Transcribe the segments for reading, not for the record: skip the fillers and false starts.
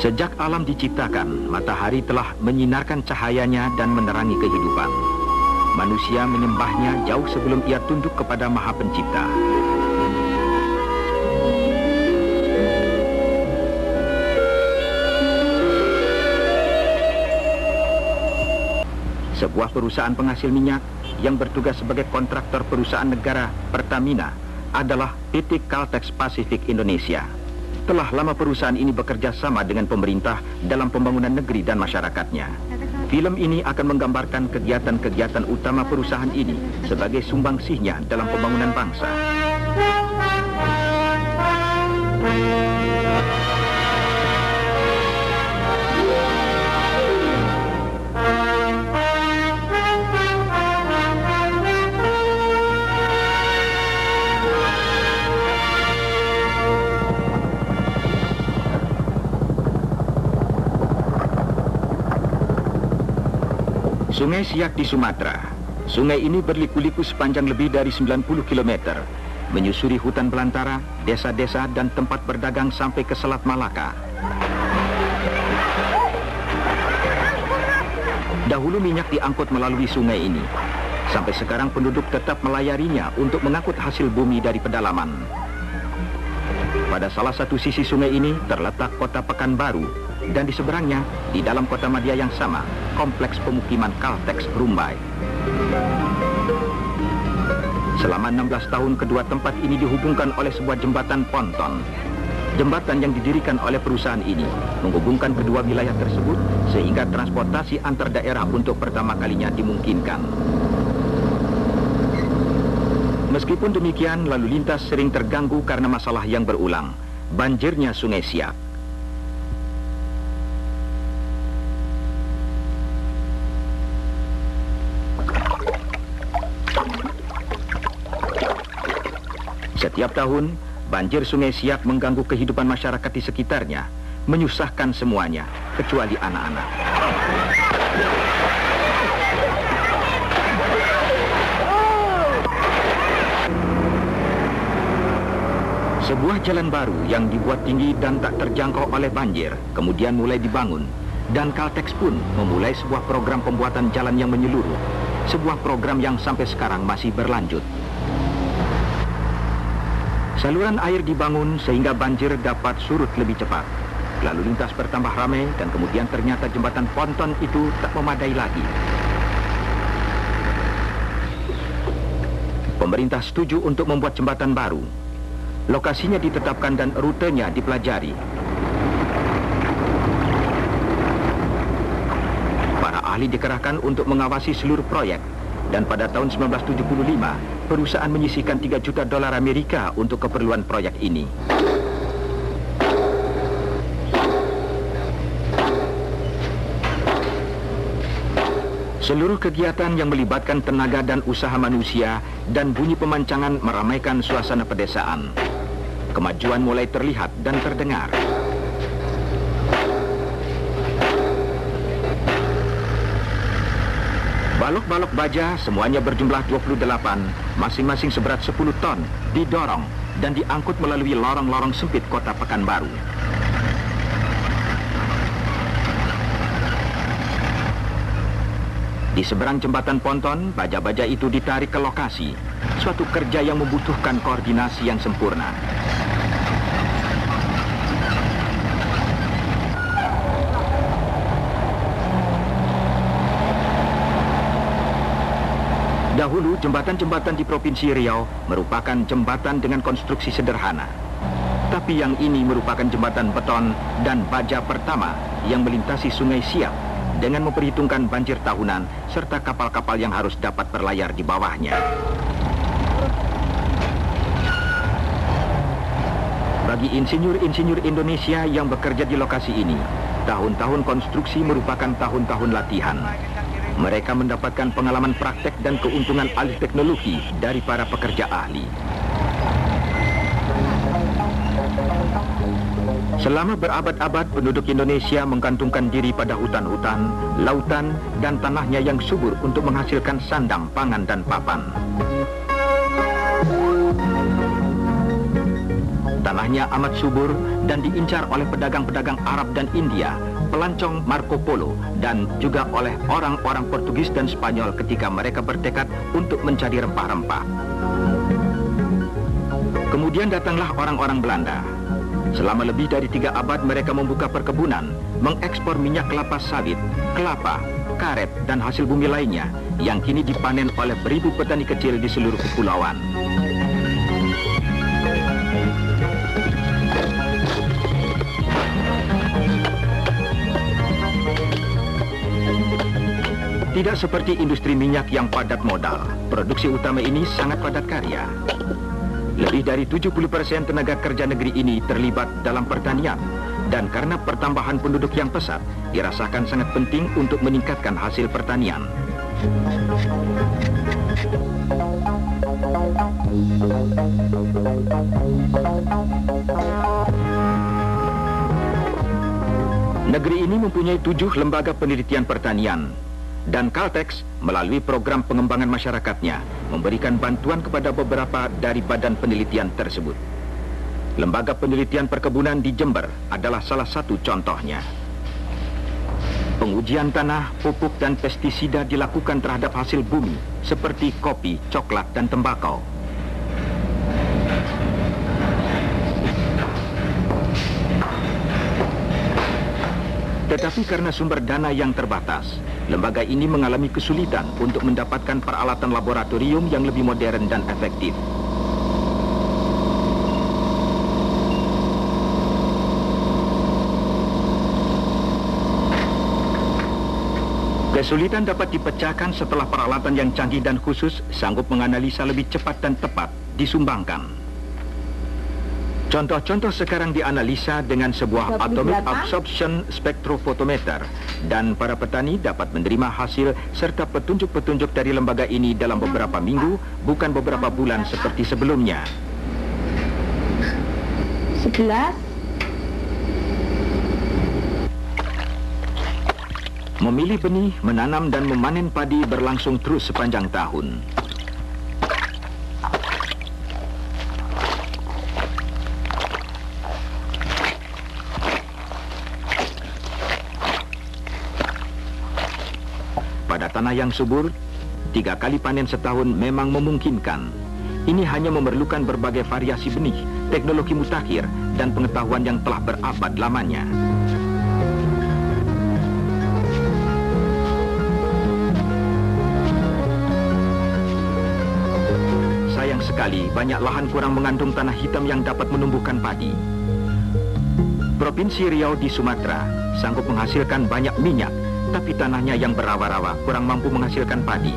Sejak alam diciptakan, matahari telah menyinarkan cahayanya dan menerangi kehidupan. Manusia menyembahnya jauh sebelum ia tunduk kepada Maha Pencipta. Sebuah perusahaan penghasil minyak yang bertugas sebagai kontraktor perusahaan negara Pertamina adalah PT Caltex Pacific Indonesia. Telah lama perusahaan ini bekerja sama dengan pemerintah dalam pembangunan negeri dan masyarakatnya. Film ini akan menggambarkan kegiatan-kegiatan utama perusahaan ini sebagai sumbangsihnya dalam pembangunan bangsa. Sungai Siak di Sumatera. Sungai ini berliku-liku sepanjang lebih dari 90 km, menyusuri hutan belantara, desa-desa dan tempat berdagang sampai ke Selat Malaka. Dahulu minyak diangkut melalui sungai ini. Sampai sekarang penduduk tetap melayarinya untuk mengangkut hasil bumi dari pedalaman. Pada salah satu sisi sungai ini terletak kota Pekanbaru, dan di seberangnya, di dalam kota Madia yang sama, kompleks pemukiman Caltex Rumbai. Selama 16 tahun kedua tempat ini dihubungkan oleh sebuah jembatan ponton. Jembatan yang didirikan oleh perusahaan ini menghubungkan kedua wilayah tersebut sehingga transportasi antar daerah untuk pertama kalinya dimungkinkan. Meskipun demikian, lalu lintas sering terganggu karena masalah yang berulang, banjirnya Sungai Siak. Setiap tahun, banjir Sungai Siak mengganggu kehidupan masyarakat di sekitarnya, menyusahkan semuanya, kecuali anak-anak. Sebuah jalan baru yang dibuat tinggi dan tak terjangkau oleh banjir, kemudian mulai dibangun, dan Caltex pun memulai sebuah program pembuatan jalan yang menyeluruh, sebuah program yang sampai sekarang masih berlanjut. Saluran air dibangun sehingga banjir dapat surut lebih cepat. Lalu lintas bertambah ramai dan kemudian ternyata jembatan ponton itu tak memadai lagi. Pemerintah setuju untuk membuat jembatan baru. Lokasinya ditetapkan dan rutenya dipelajari. Para ahli dikerahkan untuk mengawasi seluruh proyek. Dan pada tahun 1975, perusahaan menyisihkan $3 juta Amerika untuk keperluan proyek ini. Seluruh kegiatan yang melibatkan tenaga dan usaha manusia dan bunyi pemancangan meramaikan suasana pedesaan. Kemajuan mulai terlihat dan terdengar. Balok-balok baja semuanya berjumlah 28, masing-masing seberat 10 ton, didorong dan diangkut melalui lorong-lorong sempit kota Pekanbaru. Di seberang jembatan ponton, baja-baja itu ditarik ke lokasi, suatu kerja yang membutuhkan koordinasi yang sempurna. Dahulu, jembatan-jembatan di Provinsi Riau merupakan jembatan dengan konstruksi sederhana. Tapi yang ini merupakan jembatan beton dan baja pertama yang melintasi Sungai Siak dengan memperhitungkan banjir tahunan serta kapal-kapal yang harus dapat berlayar di bawahnya. Bagi insinyur-insinyur Indonesia yang bekerja di lokasi ini, tahun-tahun konstruksi merupakan tahun-tahun latihan. Mereka mendapatkan pengalaman praktek dan keuntungan alih teknologi dari para pekerja ahli. Selama berabad-abad, penduduk Indonesia menggantungkan diri pada hutan-hutan, lautan, dan tanahnya yang subur untuk menghasilkan sandang, pangan, dan papan. Tanahnya amat subur dan diincar oleh pedagang-pedagang Arab dan India, pelancong Marco Polo, dan juga oleh orang-orang Portugis dan Spanyol ketika mereka bertekad untuk mencari rempah-rempah. Kemudian datanglah orang-orang Belanda. Selama lebih dari 3 abad mereka membuka perkebunan, mengekspor minyak kelapa sawit, kelapa, karet, dan hasil bumi lainnya yang kini dipanen oleh beribu petani kecil di seluruh kepulauan. Tidak seperti industri minyak yang padat modal, produksi utama ini sangat padat karya. Lebih dari 70% tenaga kerja negeri ini terlibat dalam pertanian, dan karena pertambahan penduduk yang pesat, dirasakan sangat penting untuk meningkatkan hasil pertanian. Negeri ini mempunyai 7 lembaga penelitian pertanian, dan Caltex melalui program pengembangan masyarakatnya memberikan bantuan kepada beberapa dari badan penelitian tersebut. Lembaga penelitian perkebunan di Jember adalah salah satu contohnya. Pengujian tanah, pupuk, dan pestisida dilakukan terhadap hasil bumi seperti kopi, coklat, dan tembakau. Tetapi karena sumber dana yang terbatas, lembaga ini mengalami kesulitan untuk mendapatkan peralatan laboratorium yang lebih modern dan efektif. Kesulitan dapat dipecahkan setelah peralatan yang canggih dan khusus sanggup menganalisa lebih cepat dan tepat disumbangkan. Contoh-contoh sekarang dianalisa dengan sebuah atomic absorption spectrophotometer, dan para petani dapat menerima hasil serta petunjuk-petunjuk dari lembaga ini dalam beberapa minggu, bukan beberapa bulan seperti sebelumnya. 11. Memilih benih, menanam dan memanen padi berlangsung terus sepanjang tahun. Pada tanah yang subur, 3 kali panen setahun memang memungkinkan. Ini hanya memerlukan berbagai variasi benih, teknologi mutakhir, dan pengetahuan yang telah berabad lamanya. Sayang sekali, banyak lahan kurang mengandung tanah hitam yang dapat menumbuhkan padi. Provinsi Riau di Sumatera sanggup menghasilkan banyak minyak, tapi tanahnya yang berawa-rawa kurang mampu menghasilkan padi.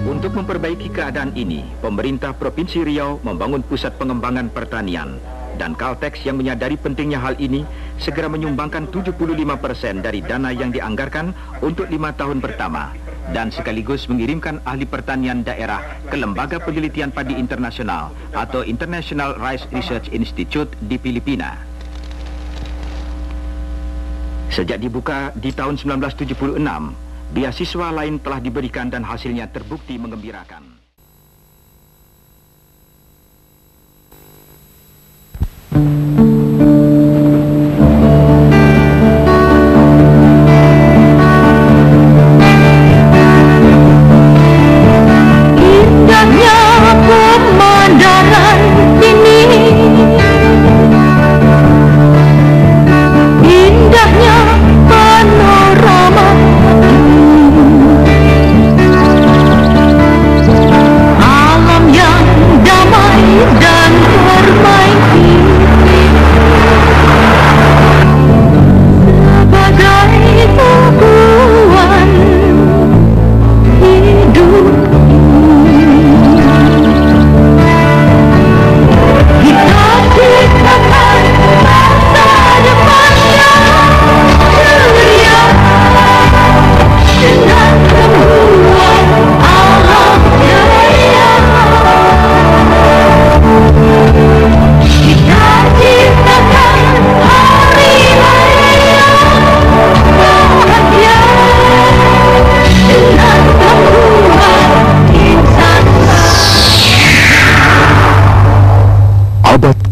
Untuk memperbaiki keadaan ini, pemerintah Provinsi Riau membangun pusat pengembangan pertanian, dan Caltex yang menyadari pentingnya hal ini segera menyumbangkan 75% dari dana yang dianggarkan untuk 5 tahun pertama, dan sekaligus mengirimkan ahli pertanian daerah ke Lembaga Penelitian Padi Internasional atau International Rice Research Institute di Filipina. Sejak dibuka di tahun 1976, beasiswa lain telah diberikan dan hasilnya terbukti menggembirakan.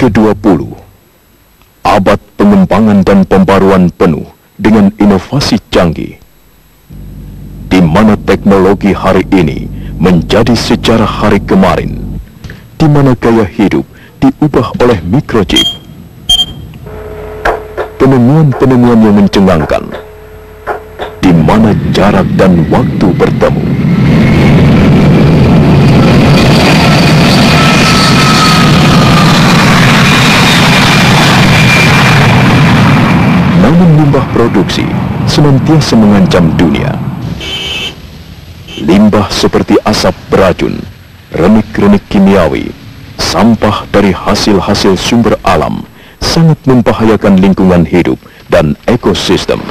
ke-20, abad pengembangan dan pembaruan penuh dengan inovasi canggih, di mana teknologi hari ini menjadi sejarah hari kemarin, di mana gaya hidup diubah oleh microchip. Penemuan-penemuan yang mencengangkan, di mana jarak dan waktu bertemu. Namun limbah produksi senantiasa mengancam dunia. Limbah seperti asap beracun, renik-renik kimiawi, sampah dari hasil-hasil sumber alam sangat membahayakan lingkungan hidup dan ekosistem.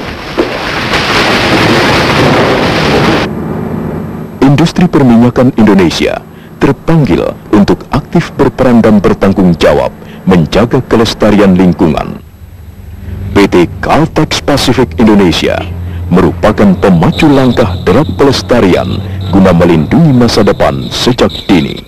Industri perminyakan Indonesia terpanggil untuk aktif berperan dan bertanggung jawab menjaga kelestarian lingkungan. PT Caltex Pacific Indonesia merupakan pemacu langkah derap pelestarian guna melindungi masa depan sejak dini.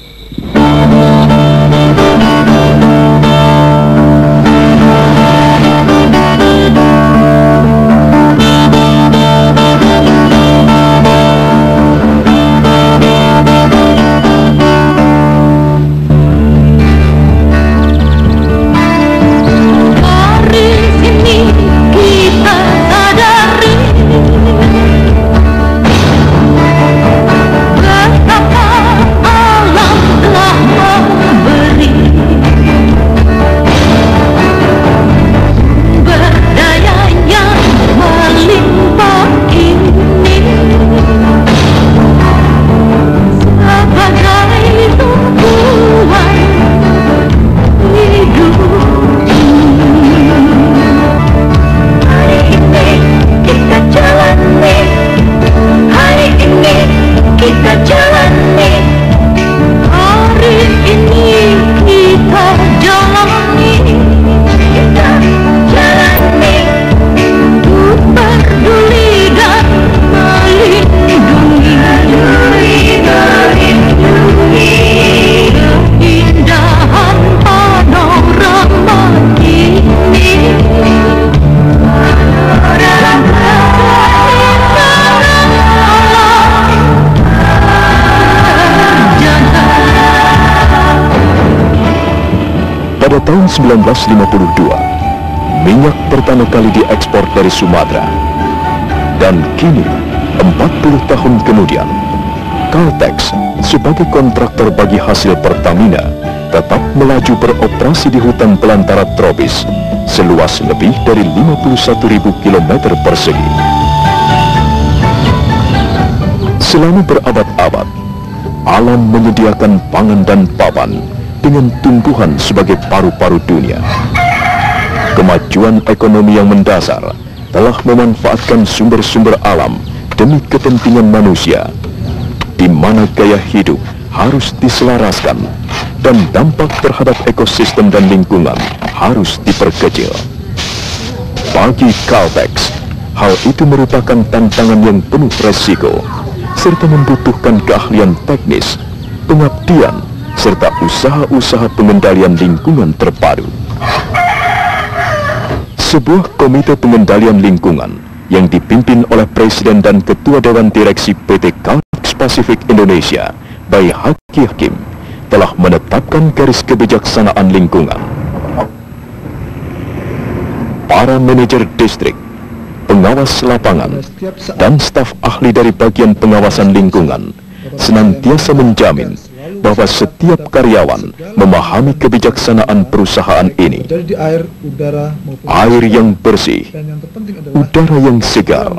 Pada tahun 1952, minyak pertama kali diekspor dari Sumatera. Dan kini, 40 tahun kemudian, Caltex sebagai kontraktor bagi hasil Pertamina tetap melaju beroperasi di hutan belantara tropis seluas lebih dari 51.000 km persegi. Selama berabad-abad, alam menyediakan pangan dan papan dengan tumbuhan sebagai paru-paru dunia. Kemajuan ekonomi yang mendasar telah memanfaatkan sumber-sumber alam demi kepentingan manusia, di mana gaya hidup harus diselaraskan dan dampak terhadap ekosistem dan lingkungan harus diperkecil. Bagi Caltex, hal itu merupakan tantangan yang penuh resiko, serta membutuhkan keahlian teknis, pengabdian, serta usaha-usaha pengendalian lingkungan terpadu. Sebuah komite pengendalian lingkungan yang dipimpin oleh Presiden dan Ketua Dewan Direksi PT Caltex Pacific Indonesia, Bayi Haki Hakim, telah menetapkan garis kebijaksanaan lingkungan. Para manajer distrik, pengawas lapangan, dan staf ahli dari bagian pengawasan lingkungan senantiasa menjamin bahwa setiap karyawan memahami kebijaksanaan perusahaan ini. Air yang bersih, udara yang segar,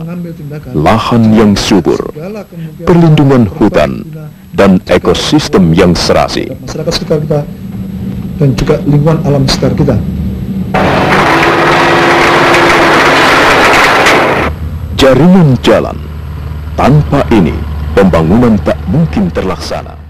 lahan yang subur, perlindungan hutan, dan ekosistem yang serasi. Masyarakat sekitar kita dan juga lingkungan alam sekitar kita. Jaringan jalan. Tanpa ini, pembangunan tak mungkin terlaksana.